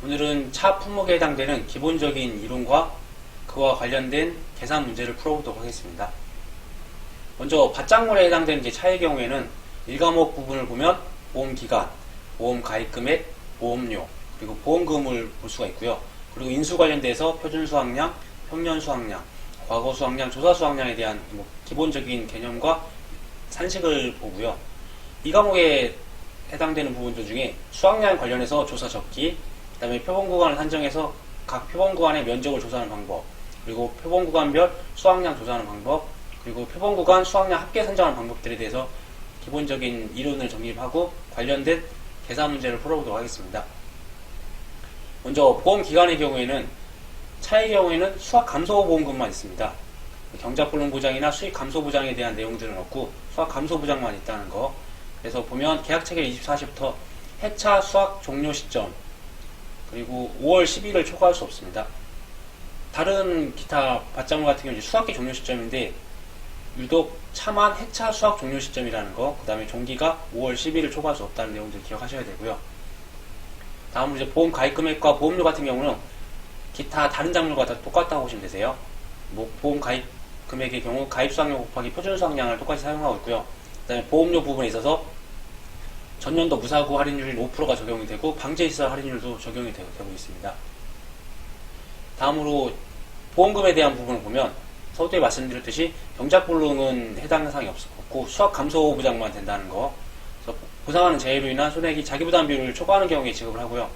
오늘은 차 품목에 해당되는 기본적인 이론과 그와 관련된 계산 문제를 풀어보도록 하겠습니다. 먼저 밭작물에 해당되는 차의 경우에는 1과목 부분을 보면 보험기간, 보험가입금액, 보험료, 그리고 보험금을 볼 수가 있고요. 그리고 인수 관련돼서 표준수확량, 평년수확량, 과거수확량, 조사수확량에 대한 기본적인 개념과 산식을 보고요. 이 과목에 해당되는 부분들 중에 수확량 관련해서 조사 적기, 그 다음에 표본구간을 산정해서 각 표본구간의 면적을 조사하는 방법, 그리고 표본구간별 수확량 조사하는 방법, 그리고 표본구간 수확량 합계 산정하는 방법들에 대해서 기본적인 이론을 정립하고 관련된 계산 문제를 풀어보도록 하겠습니다. 먼저 보험기간의 경우에는 차의 경우에는 수확감소보험금만 있습니다. 경작불능보장이나 수익감소보장에 대한 내용들은 없고 수확감소보장만 있다는 거. 그래서 보면 계약체결 24시부터 해차 수확 종료 시점, 그리고 5월 10일을 초과할 수 없습니다. 다른 기타 밭작물 같은 경우는 수확기 종료 시점인데 유독 차만 해차 수확 종료 시점이라는 거, 그 다음에 종기가 5월 10일을 초과할 수 없다는 내용들 기억하셔야 되고요. 다음으로 이제 보험 가입 금액과 보험료 같은 경우는 기타 다른 작물과 다 똑같다고 보시면 되세요. 보험 가입 금액의 경우 가입 수확량 곱하기 표준 수확량을 똑같이 사용하고 있고요. 그 다음에 보험료 부분에 있어서 전년도 무사고 할인율 5%가 적용이 되고 방제시설 할인율도 적용이 되고 있습니다. 다음으로 보험금에 대한 부분을 보면 서두에 말씀드렸듯이 경작불능은 해당 사항이 없고 수확감소보장만 된다는 거. 그래서 보상하는 재해로 인한 손해액이 자기부담 비율을 초과하는 경우에 지급을 하고요.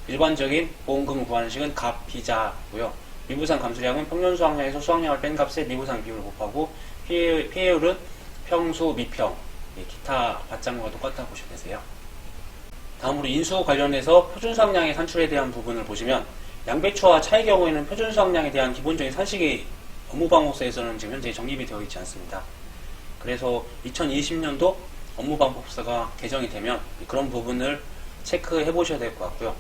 일반적인 보험금을 구하는 식은 갑비자고요. 미부상 감수량은 평년수확량에서 수확량을 뺀 값에 미부상 비율을 곱하고 피해율은 평수, 미평, 기타 밭작물과 똑같다고 보시면 되세요. 다음으로 인수 관련해서 표준수확량의 산출에 대한 부분을 보시면 양배추와 차의 경우에는 표준수확량에 대한 기본적인 산식이 업무방법서에서는 지금 현재 정립이 되어 있지 않습니다. 그래서 2020년도 업무방법서가 개정이 되면 그런 부분을 체크해 보셔야 될 것 같고요.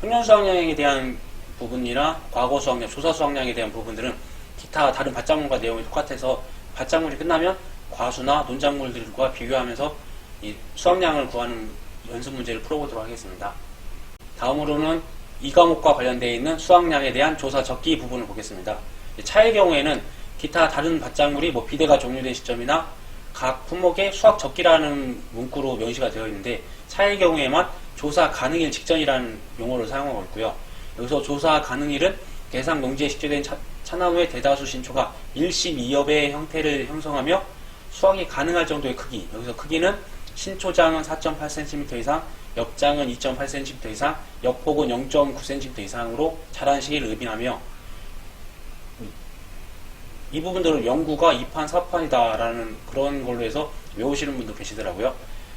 평년수확량에 대한 부분이나 과거수확량, 조사수확량에 대한 부분들은 기타 다른 밭작물과 내용이 똑같아서 밭작물이 끝나면 과수나 논작물들과 비교하면서 이 수확량을 구하는 연습 문제를 풀어보도록 하겠습니다. 다음으로는 이 과목과 관련되어 있는 수확량에 대한 조사 적기 부분을 보겠습니다. 차의 경우에는 기타 다른 밭작물이 비대가 종료된 시점이나 각 품목의 수확 적기라는 문구로 명시가 되어 있는데 차의 경우에만 조사 가능일 직전이라는 용어를 사용하고 있고요. 여기서 조사 가능일은 대상 농지에 식재된 차나무의 대다수 신초가 1심 2엽의 형태를 형성하며 수확이 가능할 정도의 크기, 여기서 크기는 신초장은 4.8cm 이상, 엽장은 2.8cm 이상, 엽폭은 0.9cm 이상으로 자란 시기를 의미하며 이 부분들을 연구가 2판, 4판이다 라는 그런 걸로 해서 외우시는 분도 계시더라고요.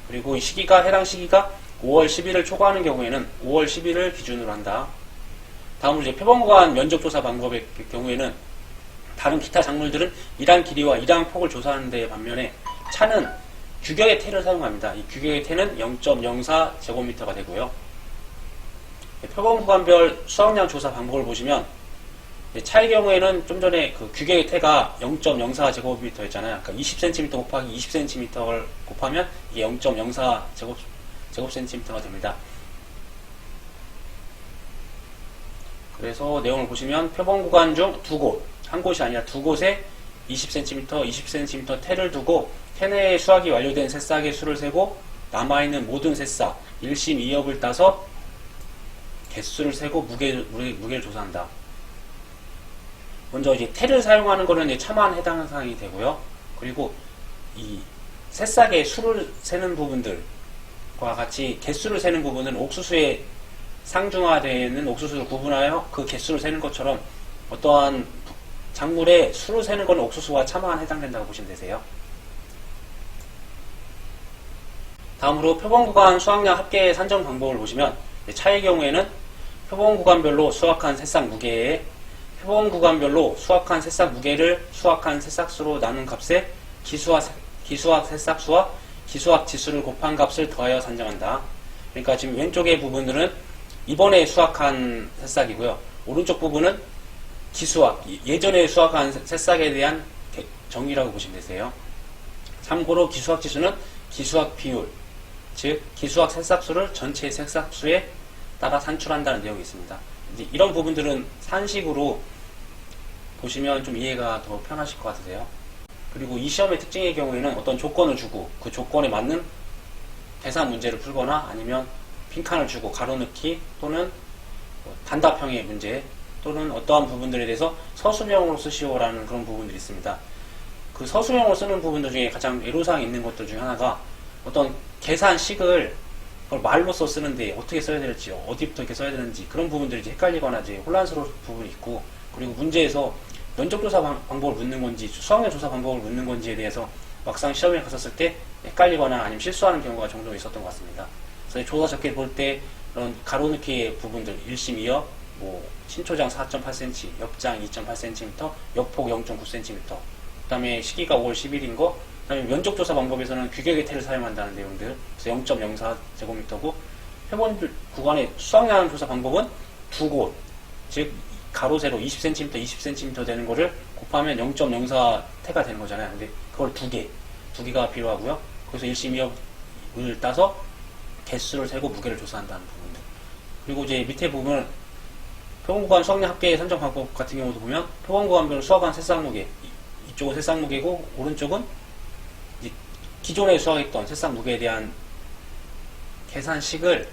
그리고 이 시기가 해당 시기가 5월 10일을 초과하는 경우에는 5월 10일을 기준으로 한다. 다음으로 이제 표본구간 면적조사 방법의 경우에는 다른 기타 작물들은 일항 길이와 일항 폭을 조사하는 데 반면에 차는 규격의 태를 사용합니다. 이 규격의 태는 0.04제곱미터가 되고요. 표본구간별 수확량 조사 방법을 보시면 차의 경우에는 좀 전에 그 규격의 태가 0.04제곱미터였잖아요. 그러니까 20cm 곱하기 20cm를 곱하면 이게 0.04제곱센티미터가 됩니다. 그래서 내용을 보시면 표본구간 중 두 곳, 한 곳이 아니라 두 곳에 20cm, 20cm 태를 두고 태 내에 수확이 완료된 새싹의 수를 세고 남아있는 모든 새싹 1심 2엽을 따서 개수를 세고 무게를 조사한다. 먼저 이제 태를 사용하는 거는 이제 차만 해당 사항이 되고요. 그리고 이 새싹의 수를 세는 부분들과 같이 개수를 세는 부분은 옥수수의 상중하되는 옥수수를 구분하여 그 개수를 세는 것처럼 어떠한 작물의 수를 세는 건 옥수수와 차만 해당된다고 보시면 되세요. 다음으로 표본구간 수확량 합계 산정 방법을 보시면 차의 경우에는 표본구간별로 수확한 새싹 무게에 표본구간별로 수확한 새싹 무게를 수확한 새싹수로 나눈 값에 기수확 새싹수와 기수확 지수를 곱한 값을 더하여 산정한다. 그러니까 지금 왼쪽의 부분들은 이번에 수확한 새싹이고요. 오른쪽 부분은 기수확, 예전에 수확한 새싹에 대한 정의라고 보시면 되세요. 참고로 기수확 지수는 기수확 비율, 즉 기수확 새싹수를 전체 새싹수의 따라 산출한다는 내용이 있습니다. 이제 이런 부분들은 산식으로 보시면 좀 이해가 더 편하실 것 같으세요. 그리고 이 시험의 특징의 경우에는 어떤 조건을 주고 그 조건에 맞는 계산 문제를 풀거나 아니면 빈칸을 주고 가로넣기 또는 단답형의 문제 또는 어떠한 부분들에 대해서 서술형으로 쓰시오라는 그런 부분들이 있습니다. 그 서술형으로 쓰는 부분들 중에 가장 애로사항이 있는 것들 중에 하나가 어떤 계산식을 그걸 말로써 쓰는데 어떻게 써야 될지 어디부터 이렇게 써야 되는지 그런 부분들이 이제 헷갈리거나 이제 혼란스러운 부분이 있고, 그리고 문제에서 면접조사 방법을 묻는 건지 수학력 조사 방법을 묻는 건지에 대해서 막상 시험에 갔었을 때 헷갈리거나 아니면 실수하는 경우가 종종 있었던 것 같습니다. 그래서 조사 적기를 볼 때 그런 가로넣기의 부분들 1심 2업, 신초장 4.8cm, 옆장 2.8cm, 옆폭 0.9cm, 그 다음에 시기가 5월 10일인 거, 그 다음에 면적조사 방법에서는 규격의 태를 사용한다는 내용들, 그래서 0.04제곱미터고, 표본 구간의 수학량 조사 방법은 두 곳, 즉 가로 세로 20cm, 20cm 되는 거를 곱하면 0.04태가 되는 거잖아요. 근데 그걸 두 개가 필요하고요. 그래서 1심 2업을 따서 개수를 세고 무게를 조사한다는 부분들. 그리고 이제 밑에 보면 표본 구간 수학량 합계 산정 방법 같은 경우도 보면 표본 구간별 수학한 새싹 무게, 이쪽은 새싹 무게고 오른쪽은 이제 기존에 수학했던 새싹 무게에 대한 계산식을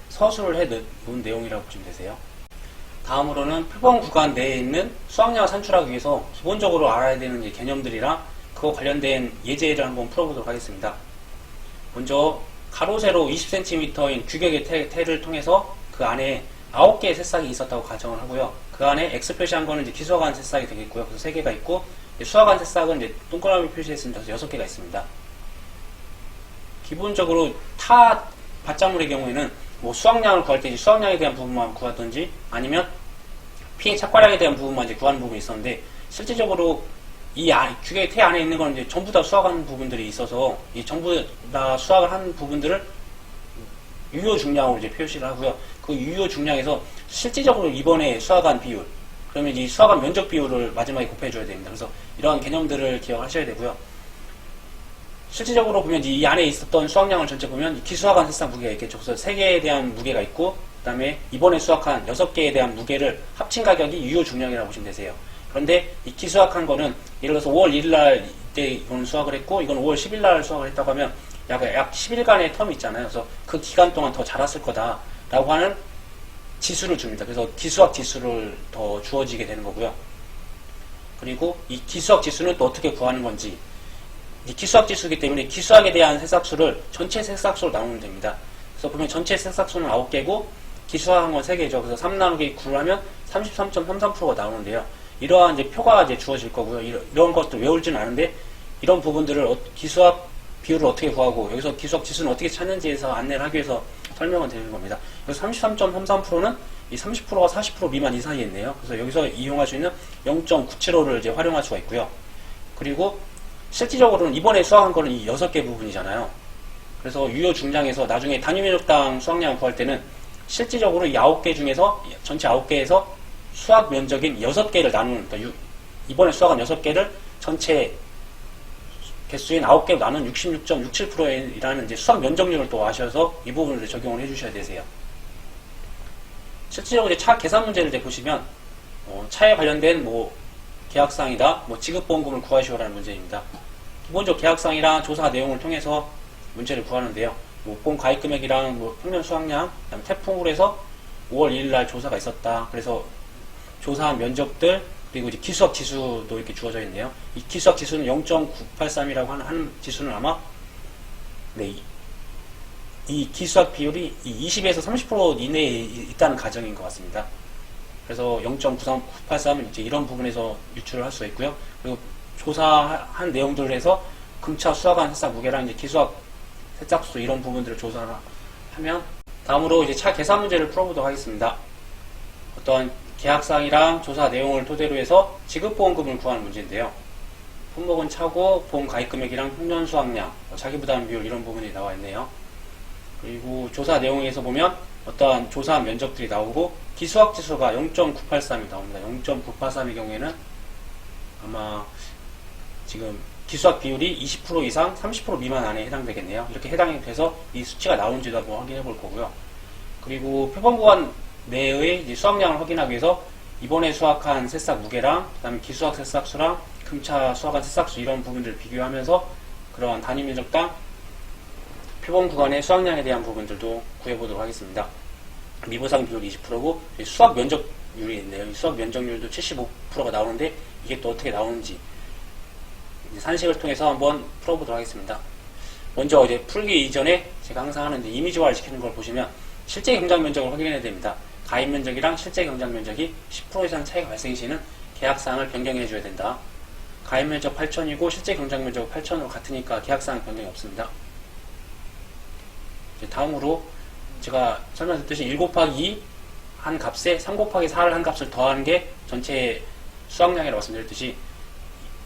서술을 해 놓은 내용이라고 보시면 되세요. 다음으로는 표본 구간 내에 있는 수학량을 산출하기 위해서 기본적으로 알아야 되는 이제 개념들이랑 그거 관련된 예제를 한번 풀어보도록 하겠습니다. 먼저 가로 세로 20cm인 규격의 태를 통해서 그 안에 9개의 새싹이 있었다고 가정을 하고요. 그 안에 X 표시한 거는 이제 기수학한 새싹이 되겠고요. 그래서 3개가 있고, 수학한 새싹은 이제 동그라미 표시했습니다. 그래서 6개가 있습니다. 기본적으로 타 밭작물의 경우에는 수학량을 구할 때 이제 수학량에 대한 부분만 구하든지 아니면 피해 착과량에 대한 부분만 이제 구하는 부분이 있었는데, 실질적으로 이 규격의 태 안에 있는 건 이제 전부 다 수학한 부분들이 있어서 이 전부 다 수학을 한 부분들을 유효 중량으로 이제 표시를 하고요. 그 유효 중량에서 실질적으로 이번에 수학한 비율, 그러면 이 수학한 면적 비율을 마지막에 곱해줘야 됩니다. 그래서 이러한 개념들을 기억하셔야 되고요. 실질적으로 보면 이 안에 있었던 수학량을 전체 보면 기수학한 새싹 무게가 있겠죠. 그래서 3개에 대한 무게가 있고, 그 다음에 이번에 수학한 6개에 대한 무게를 합친 가격이 유효 중량이라고 보시면 되세요. 그런데 이 기수학한 거는 예를 들어서 5월 1일날 이때 이건 수학을 했고, 이건 5월 10일날 수학을 했다고 하면 약 10일간의 텀이 있잖아요. 그래서 그 기간 동안 더 자랐을 거다라고 하는 지수를 줍니다. 그래서 기수학 지수를 더 주어지게 되는 거고요. 그리고 이 기수학 지수는 또 어떻게 구하는 건지, 이 기수학 지수이기 때문에 기수학에 대한 새싹수를 전체 새싹수로 나누면 됩니다. 그래서 보면 전체 새싹수는 9개고 기수학한 건 3개죠. 그래서 3 나누기 9를 하면 33.33%가 나오는데요. 이러한 이제 표가 이제 주어질 거고요. 이런 것도 외울지는 않은데 이런 부분들을 기수학 비율을 어떻게 구하고 여기서 기수학 지수는 어떻게 찾는지에서 안내를 하기 위해서 설명을 드리는 겁니다. 그래서 33.33%는 이 30%와 40% 미만 이 사이에 있네요. 그래서 여기서 이용할 수 있는 0.975를 이제 활용할 수가 있고요. 그리고 실질적으로는 이번에 수학한 거는 이 6개 부분이잖아요. 그래서 유효 중량에서 나중에 단위 면적당 수학량을 구할 때는 실질적으로 이 9개 중에서 전체 9개에서 수학 면적인 6개를 나누는, 그러니까 이번에 수학한 6개를 전체 개수인 9개로 나눈 66.67%이라는 이제 수학 면적률을 또 아셔서 이 부분을 적용을 해주셔야 되세요. 실질적으로 이제 차 계산 문제를 이제 보시면 차에 관련된 계약사항이다, 지급보험금을 구하시오라는 문제입니다. 기본적으로 계약사항이랑 조사 내용을 통해서 문제를 구하는데요. 보험 가입 금액이랑 평년 수학량, 그다음에 태풍으로 해서 5월 2일날 조사가 있었다. 그래서 조사한 면적들, 그리고 이제 기수학 지수도 이렇게 주어져 있네요. 이 기수학 지수는 0.983이라고 하는 지수는 아마 이 기수학 비율이 이 20에서 30% 이내에 있다는 가정인 것 같습니다. 그래서 0.983은 이제 이런 부분에서 유출을 할 수가 있고요. 그리고 조사한 내용들을 해서 금차 수학한 새싹 무게랑 이제 기수학 새싹수 이런 부분들을 조사를 하면, 다음으로 이제 차 계산 문제를 풀어보도록 하겠습니다. 어떤 계약사항이랑 조사 내용을 토대로 해서 지급보험금을 구하는 문제인데요. 품목은 차고 보험 가입 금액이랑 평년 수학량, 자기부담 비율 이런 부분이 나와 있네요. 그리고 조사 내용에서 보면 어떠한 조사한 면적들이 나오고 기수학 지수가 0.983이 나옵니다. 0.983의 경우에는 아마 지금 기수학 비율이 20% 이상 30% 미만 안에 해당되겠네요. 이렇게 해당이 돼서 이 수치가 나온지도 한번 확인해 볼 거고요. 그리고 표본 구간 내의 이제 수확량을 확인하기 위해서 이번에 수확한 새싹 무게랑 그다음에 기수학 새싹수랑 금차 수확한 새싹수 이런 부분들을 비교하면서 그러한 단위 면적당 표본 구간의 수확량에 대한 부분들도 구해보도록 하겠습니다. 미보상 비율 20%고 수확 면적률이 있네요. 이 수확 면적률도 75%가 나오는데 이게 또 어떻게 나오는지 산식을 통해서 한번 풀어보도록 하겠습니다. 먼저 이제 풀기 이전에 제가 항상 하는데 이미지화를 시키는 걸 보시면 실제 경작 면적을 확인해야 됩니다. 가입 면적이랑 실제 경작 면적이 10% 이상 차이가 발생할 시에는 계약사항을 변경해 줘야 된다. 가입 면적 8,000이고 실제 경작 면적 8,000으로 같으니까 계약사항 변경이 없습니다. 다음으로 제가 설명드렸듯이 1 곱하기 2 한 값에 3 곱하기 4를 한 값을 더하는 게 전체 수확량이라고 말씀드렸듯이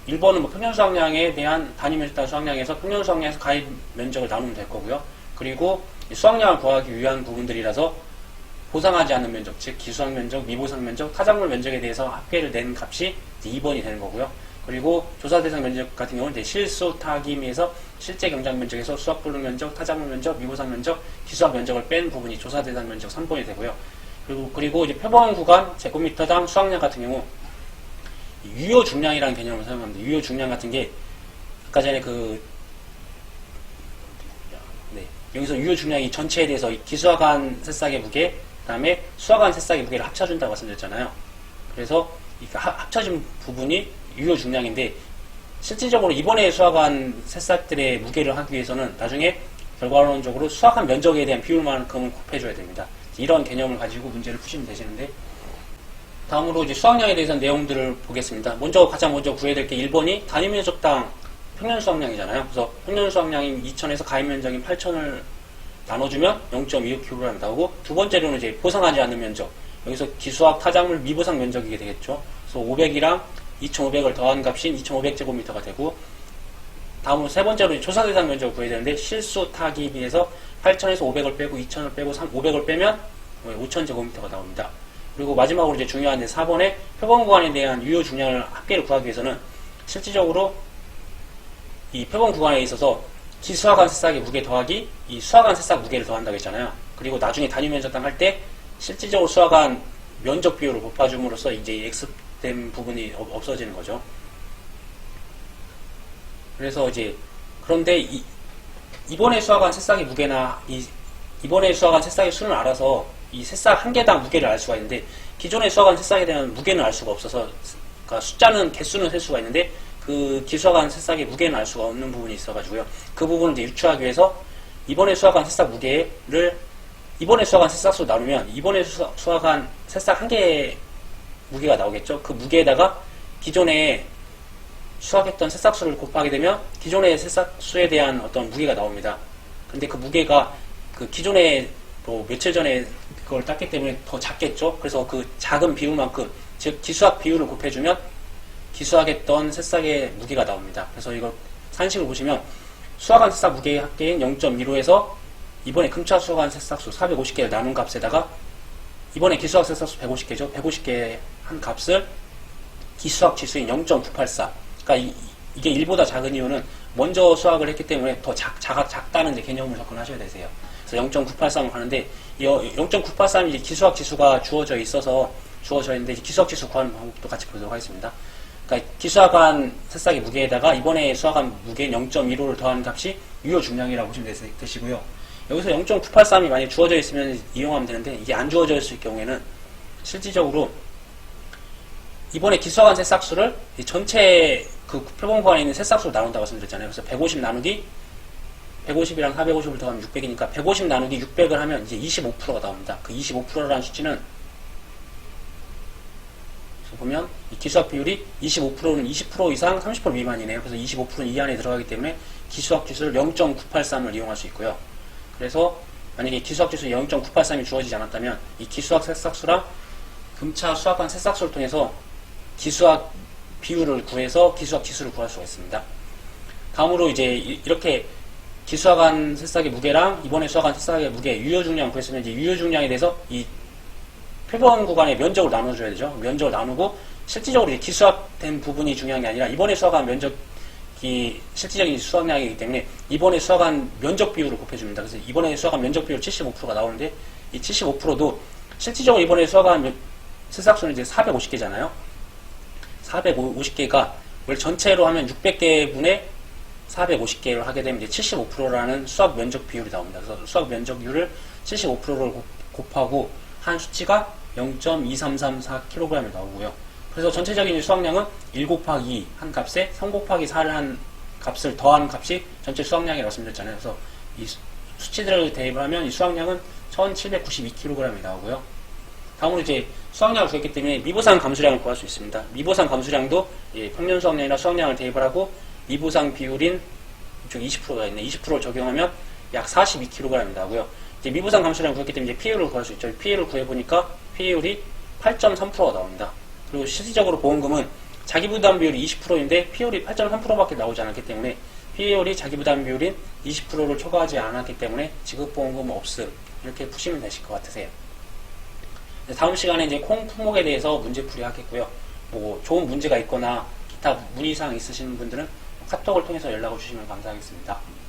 1번은 뭐 평년 수확량에 대한 단위 면적당 수확량에서 평년 수확량에서 가입 면적을 나누면 될 거고요. 그리고 수확량을 구하기 위한 부분들이라서 보상하지 않는 면적, 즉 기수학 면적, 미보상 면적, 타작물 면적에 대해서 합계를 낸 값이 2번이 되는 거고요. 그리고 조사 대상 면적 같은 경우는 실수 타김에서 실제 경작 면적에서 수학 불능 면적, 타작물 면적, 미보상 면적, 기수학 면적을 뺀 부분이 조사 대상 면적 3번이 되고요. 그리고 이제 표본 구간 제곱미터당 수확량 같은 경우 유효 중량이라는 개념을 사용합니다. 유효 중량 같은 게 아까 전에 여기서 유효 중량이 전체에 대해서 기수학한 새싹의 무게, 그 다음에 수학한 새싹의 무게를 합쳐준다고 말씀드렸잖아요. 그래서 합쳐진 부분이 유효 중량인데 실질적으로 이번에 수학한 새싹들의 무게를 하기 위해서는 나중에 결과론적으로 수학한 면적에 대한 비율만큼을 곱해줘야 됩니다. 이런 개념을 가지고 문제를 푸시면 되시는데 다음으로 이제 수확량에 대해서 내용들을 보겠습니다. 가장 먼저 구해야 될 게 1번이 단위 면적당 평년 수확량이잖아요. 그래서 평년 수확량인 2,000에서 가입 면적인 8,000을 나눠주면 0.25kg 나오고 두 번째로는 이제 보상하지 않는 면적. 여기서 기수학 타작물 미보상 면적이게 되겠죠. 그래서 500이랑 2,500을 더한 값인 2,500제곱미터가 되고 다음으로 세 번째로 조사 대상 면적을 구해야 되는데 실수 타기비에서 8,000에서 500을 빼고 2,000을 빼고 500을 빼면 5,000제곱미터가 나옵니다. 그리고 마지막으로 이제 중요한 4번에 표본 구간에 대한 유효 중량을 합계를 구하기 위해서는 실질적으로 이 표본 구간에 있어서 기수학한 새싹의 무게 더하기 이 수학한 새싹 무게를 더한다고 했잖아요. 그리고 나중에 단위 면적당 할 때 실질적으로 수학한 면적 비율을 곱해줌으로써 이제 X된 부분이 없어지는 거죠. 그래서 이제 그런데 이번에 수학한 새싹의 무게나 이번에 수학한 새싹의 수는 알아서 이 새싹 한 개당 무게를 알 수가 있는데 기존에 수학한 새싹에 대한 무게는 알 수가 없어서 그러니까 숫자는 개수는 셀 수가 있는데 그 기수학한 새싹의 무게는 알 수가 없는 부분이 있어가지고요. 그 부분을 이제 유추하기 위해서 이번에 수학한 새싹 무게를 이번에 수학한 새싹수로 나누면 이번에 수학한 새싹 한 개의 무게가 나오겠죠. 그 무게에다가 기존에 수학했던 새싹수를 곱하게 되면 기존의 새싹수에 대한 어떤 무게가 나옵니다. 근데 그 무게가 그 기존에 뭐 며칠 전에 그걸 땄기 때문에 더 작겠죠. 그래서 그 작은 비율만큼 즉 기수학 비율을 곱해주면 기수학했던 새싹의 무게가 나옵니다. 그래서 이거 산식을 보시면 수학한 새싹 무게의 합계인 0.15에서 이번에 금차 수학한 새싹수 450개를 나눈 값에다가 이번에 기수학 새싹수 150개죠. 150개 한 값을 기수학 지수인 0.984. 그러니까 이게 1보다 작은 이유는 먼저 수학을 했기 때문에 더 작다는 이제 개념을 접근하셔야 되세요. 그래서 0.983을 하는데 이 0.983이 이제 기수학 지수가 주어져 있는데 기수학 지수 구하는 방법도 같이 보도록 하겠습니다. 그러니까 기수학한 새싹의 무게에다가 이번에 수학한 무게 0.15를 더한 값이 유효 중량이라고 보시면 되시고요. 여기서 0.983이 만약에 주어져 있으면 이용하면 되는데 이게 안 주어져 있을 경우에는 실질적으로 이번에 기수학한 새싹수를 전체 그 표본 구간에 있는 새싹수로 나눈다고 말씀드렸잖아요. 그래서 150 나누기 150이랑 450을 더하면 600이니까 150 나누기 600을 하면 이제 25%가 나옵니다. 그 25%라는 수치는 보면 이 기수학 비율이 25%는 20% 이상 30% 미만이네요. 그래서 25%는 이 안에 들어가기 때문에 기수학 지수를 0.983을 이용할 수 있고요. 그래서 만약에 기수학 지수 0.983이 주어지지 않았다면 이 기수학 새싹수랑 금차 수학한 새싹수를 통해서 기수학 비율을 구해서 기수학 지수를 구할 수가 있습니다. 다음으로 이제 이렇게 기수학한 새싹의 무게랑 이번에 수학한 새싹의 무게 유효 중량 구했으면 이제 유효 중량에 대해서 이 표본 구간의 면적을 나눠줘야 되죠. 면적을 나누고 실질적으로 이제 기수학된 부분이 중요한 게 아니라 이번에 수학한 면적이 실질적인 수학량이기 때문에 이번에 수학한 면적 비율을 곱해줍니다. 그래서 이번에 수학한 면적 비율 75%가 나오는데 이 75%도 실질적으로 이번에 수확한 새싹수는 이제 450개잖아요. 450개가 원래 전체로 하면 600개 분의 450개를 하게 되면 이제 75%라는 수확 면적 비율이 나옵니다. 그래서 수확 면적률을 75%를 곱하고 한 수치가 0.2334kg이 나오고요. 그래서 전체적인 수확량은 1 곱하기 2 한 값에 3 곱하기 4를 한 값을 더한 값이 전체 수확량이라고 말씀드렸잖아요. 그래서 이 수치들을 대입을 하면 이 수확량은 1792kg이 나오고요. 다음으로 이제 수확량을 구했기 때문에 미보상 감수량을 구할 수 있습니다. 미보상 감수량도 평년 수확량이나 수확량을 대입을 하고 미보상 비율인 이쪽 20%가 있네. 20%를 적용하면 약 42kg이 나오고요. 이제 미보상 감수량을 구했기 때문에 이제 피해율을 구할 수 있죠. 피해율을 구해보니까 피해율이 8.3%가 나옵니다. 그리고 실질적으로 보험금은 자기부담 비율이 20%인데 피해율이 8.3%밖에 나오지 않았기 때문에 피해율이 자기부담 비율인 20%를 초과하지 않았기 때문에 지급보험금 없음 이렇게 푸시면 되실 것 같으세요. 다음 시간에 이제 콩 품목에 대해서 문제풀이 하겠고요. 뭐 좋은 문제가 있거나 기타 문의사항 있으신 분들은 카톡을 통해서 연락을 주시면 감사하겠습니다.